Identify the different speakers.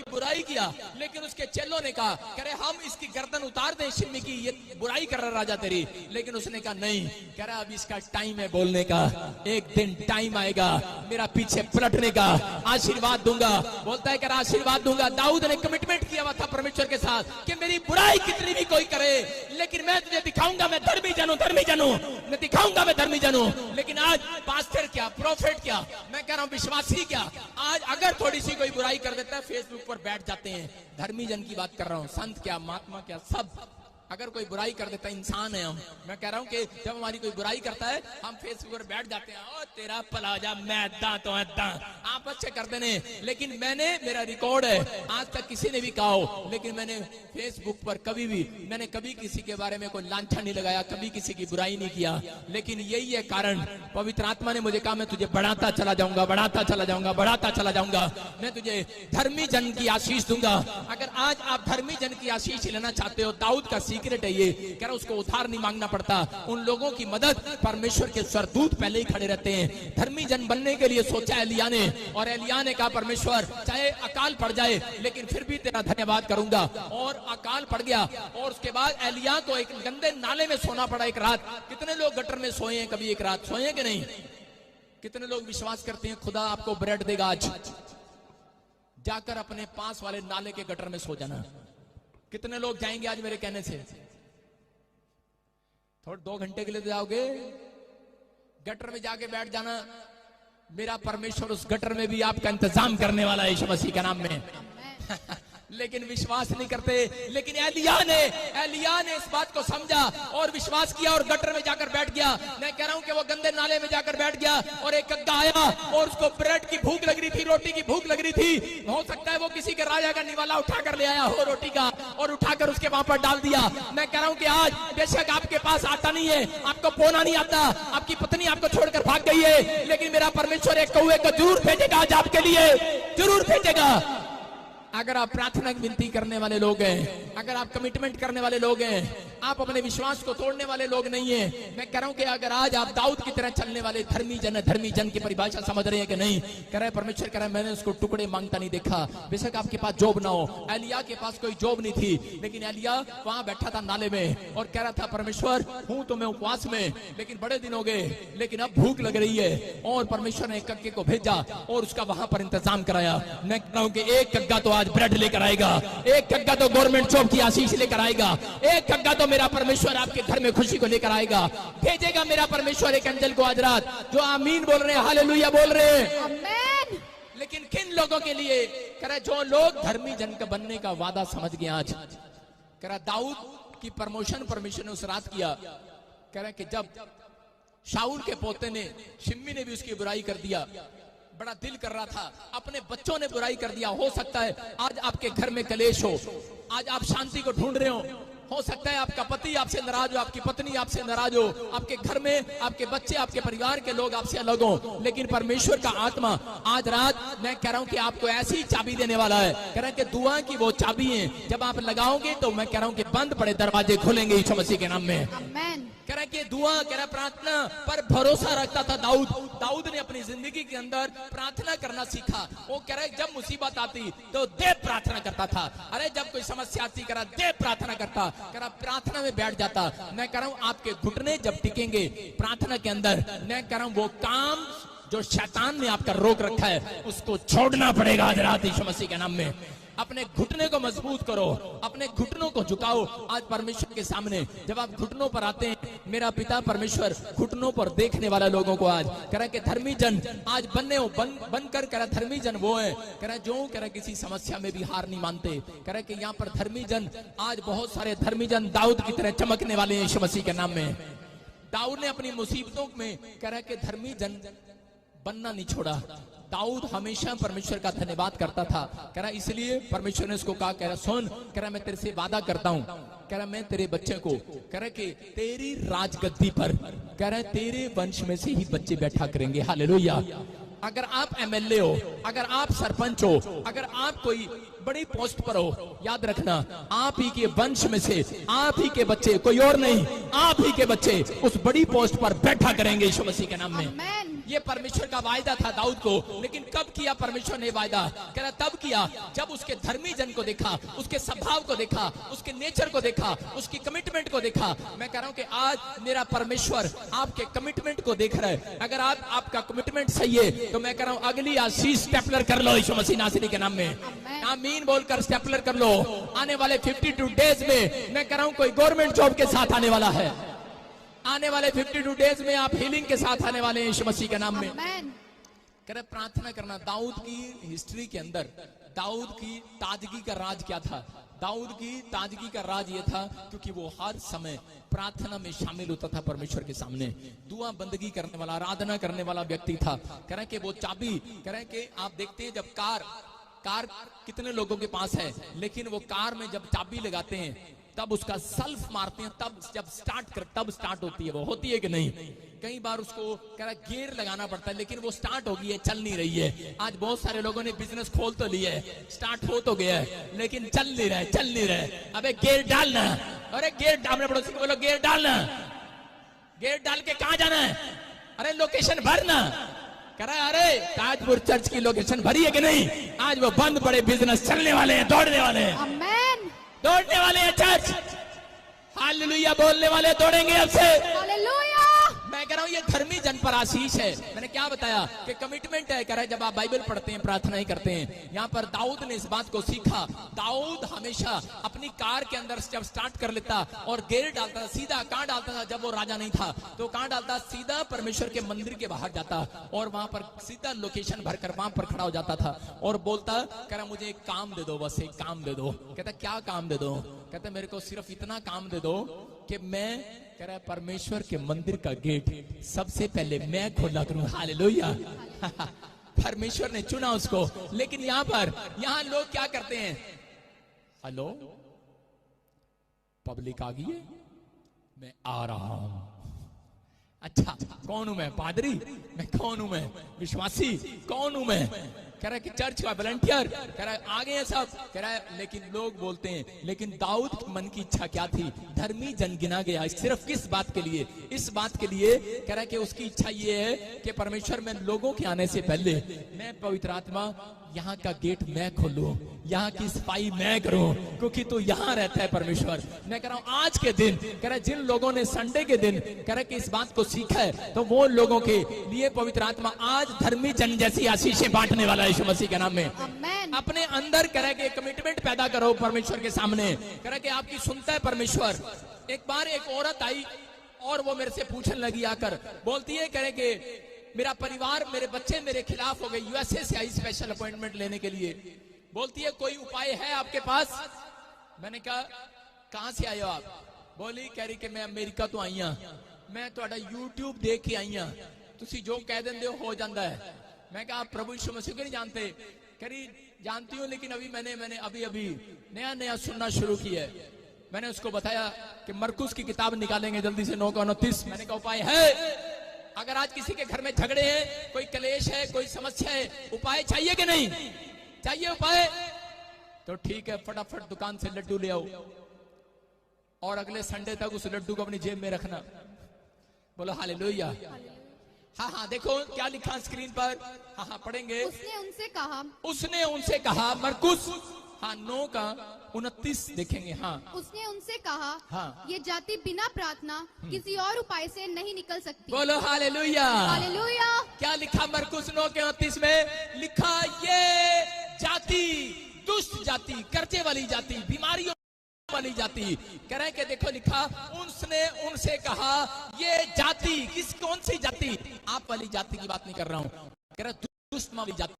Speaker 1: बुराई किया, लेकिन उसके चेलों ने कहा कह रहे हम इसकी गर्दन उतार दें शिम्मी की, ये बुराई कर रहा राजा तेरी। लेकिन उसने कहा नहीं, कह रहा अब इसका टाइम है बोलने का, एक दिन टाइम आएगा मेरा पीछे पलटने का, आशीर्वाद दूंगा। बोलता है कह रहा आशीर्वाद दूंगा। दाऊद ने कमिटमेंट किया हुआ था परमेश्वर के साथ कि मेरी बुराई कितनी भी कोई करे, लेकिन मैं तुझे दिखाऊंगा मैं धर्मी जन हूं, धर्मी जन हूं, मैं दिखाऊंगा मैं धर्मी जन हूं। लेकिन आज पास्टर क्या, प्रोफेट क्या, मैं कह रहा हूं विश्वासी क्या, आज अगर थोड़ी सी कोई बुराई कर देता है फेसबुक पर बैठ जाते हैं। धर्मी जन की बात कर रहा हूं, संत क्या, महात्मा क्या, सब अगर कोई बुराई कर देता है, इंसान है हम। मैं कह रहा हूं कि जब हमारी कोई बुराई करता है हम फेसबुक पर बैठ जाते हैं, ओ तेरा पला जा, मैं अद्दा तो अद्दा, आप अच्छे कर देने। लेकिन मैंने, मेरा रिकॉर्ड है, आज तक किसी ने भी कहा हो, लेकिन मैंने फेसबुक पर कभी भी, मैंने कभी किसी के बारे में कोई लांछन नहीं लगाया, कभी किसी की बुराई नहीं किया। लेकिन यही है कारण, पवित्र आत्मा ने मुझे कहा मैं तुझे बढ़ाता चला जाऊंगा, बढ़ाता चला जाऊंगा, बढ़ाता चला जाऊंगा, मैं तुझे धर्मी जन की आशीष दूंगा। अगर आज आप धर्मी जन की आशीष लेना चाहते हो, दाऊद का सीक्रेट है ये, कह रहा उसको उधार नहीं मांगना पड़ता, उन लोगों की मदद परमेश्वर के स्वरदूत पहले ही खड़े रहते हैं। धर्मी जन बनने के लिए सोचा एलिया ने, और एलिया ने कहा परमेश्वर चाहे अकाल पड़ जाए लेकिन फिर भी तेरा धन्यवाद करूंगा। और अकाल पड़ गया, और उसके बाद एलिया को एक गंदे नाले में सोना पड़ा एक रात। कितने लोग गटर में सोए हैं, कभी एक रात सोए हैं कि नहीं? कितने लोग विश्वास करते हैं खुदा आपको ब्रेड देगा, आज जाकर अपने पास वाले नाले के गटर में सो जाना। कितने लोग जाएंगे आज मेरे कहने से? थोड़े 2 घंटे के लिए जाओगे, गटर में जाके बैठ जाना, मेरा परमेश्वर उस गटर में भी आपका इंतजाम करने वाला है यीशु मसीह के नाम में। लेकिन विश्वास नहीं करते। लेकिन एलिया ने इस बात को समझा और विश्वास किया और गटर में जाकर बैठ गया। मैं कह रहा हूं कि वो गंदे नाले में जाकर बैठ गया, और एक कग्गा आया और उसको ब्रेड की भूख लग रही थी, रोटी की भूख लग रही थी। हो सकता है वो किसी के राजा का निवाला उठाकर ले आया हो रोटी का, और उठाकर उसके वहां पर डाल दिया। मैं कह रहा हूं कि आज बेशक आपके पास आटा नहीं है, आपको पोना नहीं आता, आपकी पत्नी आपको छोड़कर भाग गई है, लेकिन मेरा परमेश्वर एक कौवे को जरूर भेजेगा आज आपके लिए, जरूर भेजेगा। अगर आप प्रार्थना की विनती करने वाले लोग हैं, अगर आप कमिटमेंट करने वाले लोग हैं, आप अपने विश्वास को तोड़ने वाले लोग नहीं हैं, मैं कह रहा हूं कि अगर आज आप दाऊद की तरह चलने वाले धर्मी जन है, धर्मी जन की परिभाषा समझ रहे हैं कि नहीं? कह रहे परमेश्वर कह रहा है मैंने उसको टुकड़े मांगता नहीं देखा। बेशक आपके पास जॉब ना हो, एलिया के पास कोई जॉब नहीं थी, लेकिन एलिया वहां बैठा था नाले में और कह रहा था परमेश्वर हूं तो मैं उपवास में, लेकिन बड़े दिन हो गए, लेकिन अब भूख लग रही है। और परमेश्वर ने एक कग्गे को भेजा और उसका वहां पर इंतजाम कराया। मैं कह रहा हूं कि एक कग्गा तो आज ब्रेड लेकर आएगा, एक कग्गा तो गवर्नमेंट जॉब की आशीष लेकर आएगा, एक कग्गा तो मेरा परमेश्वर आपके घर में खुशी को लेकर आएगा, भेजेगा मेरा परमेश्वर एक एंजल को आज रात, जो आमीन बोल रहे हैं, हालेलुया बोल रहे हैं, आमीन। लेकिन किन लोगों के लिए? कह रहा जो लोग धर्मी जन का बनने का वादा समझ गए। आज कह रहा दाऊद की प्रमोशन परमेश्वर ने उस रात किया। कह रहा कि जब शाऊल के पोते ने, शिम्मी ने भी उसकी बुराई कर दिया, बड़ा दिल कर रहा था, अपने बच्चों ने बुराई कर दिया। हो सकता है आज आपके घर में कलेश हो, आज आप शांति को ढूंढ रहे हो सकता है आपका पति आपसे नाराज हो, आपकी पत्नी आपसे नाराज हो, आपके घर में आपके बच्चे, आपके परिवार के लोग आपसे अलग हो, लेकिन परमेश्वर का आत्मा आज रात मैं कह रहा हूं कि आपको ऐसी चाबी देने वाला है। कह रहा है कि दुआ की वो चाबी है, जब आप लगाओगे तो मैं कह रहा हूं कि बंद पड़े दरवाजे खुलेंगे यीशु मसीह के नाम में। आमीन। कह रहा है कि दुआ, कह रहा प्रार्थना पर भरोसा रखता था दाऊद। दाऊद ने अपनी जिंदगी के अंदर प्रार्थना करना सीखा। वो कह रहा है जब मुसीबत आती तो देव प्रार्थना करता था। अरे जब कोई समस्या आती कह रहा देव प्रार्थना करता, कह रहा प्रार्थना में बैठ जाता। मैं कह रहा हूं आपके घुटने जब टिकेंगे प्रार्थना के अंदर, मैं कह रहा हूं वो काम जो शैतान ने आपका रोक रखा है उसको छोड़ना पड़ेगा आज रात यीशु मसीह के नाम में। अपने घुटने को मजबूत करो, अपने घुटनों को झुकाओ आज परमेश्वर के सामने। जब आप घुटनों पर आते हैं, मेरा पिता परमेश्वर घुटनों पर देखने वाला लोगों को आज कह रहा है कि धर्मी जन आज बनकर कह रहा धर्मी जन वो है, कह रहा जो कह रहा किसी समस्या में भी हार नहीं मानते। कह रहा कि यहाँ पर धर्मी जन आज बहुत सारे धर्मी जन दाऊद की तरह चमकने वाले हैं यीशु मसीह के नाम में। दाऊद ने अपनी मुसीबतों में कह रहा कि धर्मी जन बनना नहीं छोड़ा। दाऊद हमेशा परमेश्वर का धन्यवाद करता था। कह रहा इसलिए परमेश्वर ने उसको कहा, कह रहा सुन, कह रहा मैं तेरे से वादा करता हूं, कह रहा मैं तेरे बच्चे को, कह रहा कि तेरी राजगद्दी पर, कह रहा तेरे वंश में से ही बच्चे बैठा करेंगे। हालेलुया। अगर आप एमएलए हो, अगर आप सरपंच हो, अगर आप कोई बड़ी पोस्ट पर हो, याद रखना आप ही के वंश में से आप ही के बच्चे, कोई और नहीं, आप ही के बच्चे उस बड़ी पोस्ट पर बैठा करेंगे यीशु मसीह के नाम में। ये परमेश्वर का वायदा था दाऊद को। लेकिन कब किया परमेश्वर ने वायदा? कह रहा तब किया जब उसके धर्मी जन को देखा, उसके स्वभाव को देखा, उसके नेचर को देखा, उसकी कमिटमेंट को देखा। मैं कह रहा हूं कि आज मेरा परमेश्वर आपके कमिटमेंट को देख रहा है। अगर आपका कमिटमेंट सही है तो मैं कह रहा हूं अगली आशीष स्टेपलर कर लो यीशु मसीह नासरी के नाम में। आमीन बोलकर स्टेपलर कर लो। आने वाले 52 डेज में मैं कह रहा हूं कोई गवर्नमेंट जॉब के साथ आने वाला है। आने वाले 52 डेज में आप हीलिंग के साथ आने वाले हैं यीशु मसीह के नाम में। कह रहे प्रार्थना करना। दाऊद की हिस्ट्री के अंदर दाऊद की ताजगी का राज क्या था? दाऊद की ताजगी का राज ये था क्योंकि वो हर समय प्रार्थना में शामिल होता था परमेश्वर के सामने। दुआ बंदगी करने वाला, आराधना करने वाला व्यक्ति था। कह रहे कि वो चाबी, कह रहे कि आप देखते हैं जब कार कितने लोगों के पास है, लेकिन वो कार में जब चाबी लगाते हैं तब उसका सेल्फ मारते हैं, तब जब तब स्टार्ट होती है। वो होती है कि नहीं? कई बार उसको कह रहा गियर लगाना पड़ता है, लेकिन वो स्टार्ट हो गई है, चल नहीं रही है। आज बहुत सारे लोगों ने बिजनेस खोल तो लिया है, स्टार्ट हो तो गया है, लेकिन चल नहीं रहे। अबे गियर डालना, अरे गियर डालना, पड़ोसी को बोलो गियर डालना। गियर डाल के कहां जाना है? अरे लोकेशन भरना। कह रहा है अरे ताजपुर चर्च की लोकेशन भरी है कि नहीं? आज वो बंद पड़े बिजनेस चलने वाले हैं, दौड़ने वाले हैं, दौड़ने वाले हैं चर्च। हालेलुया बोलने वाले दौड़ेंगे अब से। मैं कह रहा हूं ये धर्मी जन पर आशीष है। मैंने क्या बताया कि कमिटमेंट है। कह रहा है जब आप बाइबल पढ़ते हैं, प्रार्थनाएं करते हैं, यहाँ पर दाऊद ने इस बात को सीखा। दाऊद हमेशा अपनी कार के अंदर जब स्टार्ट कर लेता और गियर डालता, सीधा कहां डालता था? जब वो राजा नहीं था तो कहां डालता? सीधा परमेश्वर के मंदिर के बाहर जाता और वहां पर सीधा लोकेशन भरकर वहां पर खड़ा हो जाता था और बोलता, कह रहा मुझे एक काम दे दो, बस एक काम दे दो। कहता क्या काम दे दो? कहता मेरे को सिर्फ इतना काम दे दो कि मैं, कह रहा है परमेश्वर के मंदिर का गेट सबसे पहले मैं खोला करूं। हालेलुया। परमेश्वर ने चुना उसको। लेकिन यहां लोग क्या करते हैं? हेलो पब्लिक आ गई है, मैं आ रहा हूं। अच्छा कौन हूं मैं? पादरी? मैं कौन हूं? मैं विश्वासी? कौन हूं मैं? कह रहा है कि चर्च का वॉलंटियर। कह रहा है आगे हैं सब। कह रहा है लेकिन लोग बोलते हैं, लेकिन दाऊद की मन की इच्छा क्या थी? धर्मी जन गिना गया सिर्फ किस बात के लिए? इस बात के लिए कह रहा है कि उसकी इच्छा ये है कि परमेश्वर में लोगों के आने से पहले मैं पवित्र आत्मा यहाँ का गेट मैं खोलूं, यहाँ की सफाई मैं करूं, क्योंकि तू यहाँ रहता है परमेश्वर। मैं कह रहा हूं आज के दिन, कह रहा है जिन लोगों ने संडे के दिन कह रहा है कि इस बात को सीखा है, तो वो लोगों के लिए पवित्र आत्मा आज धर्मी जन जैसी आशीषें बांटने वाला है यीशु मसीह के नाम में। अपने अंदर कह रहा है कि कमिटमेंट पैदा करो परमेश्वर के सामने। कह रहा है कि आपकी सुनता है परमेश्वर। एक बार एक औरत आई और वो मेरे से पूछने लगी आकर, बोलती है, कह रहे कि मेरा परिवार, मेरे बच्चे मेरे खिलाफ हो गए, यूएसए से आई स्पेशल अपॉइंटमेंट लेने के लिए। बोलती है कोई उपाय है आपके पास? मैंने कहा कहां से आए हो आप? बोली, कह रही कि मैं अमेरिका तो आई हां, मैं थोड़ा यूट्यूब देख के आई हां, तुसी जो कह देंगे हो जाता है। मैं कहा आप प्रभु यीशु मसीह को नहीं जानते? कह रही जानती हूं, लेकिन मैंने अभी नया सुनना शुरू किया है। मैंने उसको बताया कि मरकुस की किताब निकालेंगे जल्दी से 9:29। मैंने कहा उपाय है? अगर आज किसी के घर में झगड़े हैं, कोई कलेश है, कोई समस्या है, उपाय चाहिए कि नहीं चाहिए? उपाय तो ठीक है, फटाफट दुकान से लड्डू ले आओ और अगले संडे तक उस लड्डू को अपनी जेब में रखना। बोलो हालेलुया। हाँ देखो क्या लिखा स्क्रीन पर। हाँ पढ़ेंगे। उसने उनसे कहा मरकुस 9:29 देखेंगे।
Speaker 2: उसने उनसे कहा ये जाति बिना प्रार्थना किसी और उपाय से नहीं निकल सकती।
Speaker 1: बोलो हालेलुया।
Speaker 2: हालेलुया।
Speaker 1: क्या लिखा मरकुस 9:29 में? लिखा ये जाति दुष्ट जाति, कर्जे वाली जाति, बीमारियों वाली जाति। कह रहे हैं कि देखो लिखा, उसने उनसे कहा ये जाति, कौन सी जाति? आप वाली जाति की बात नहीं कर रहा हूं, कह रहा दुष्ट वाली जाति।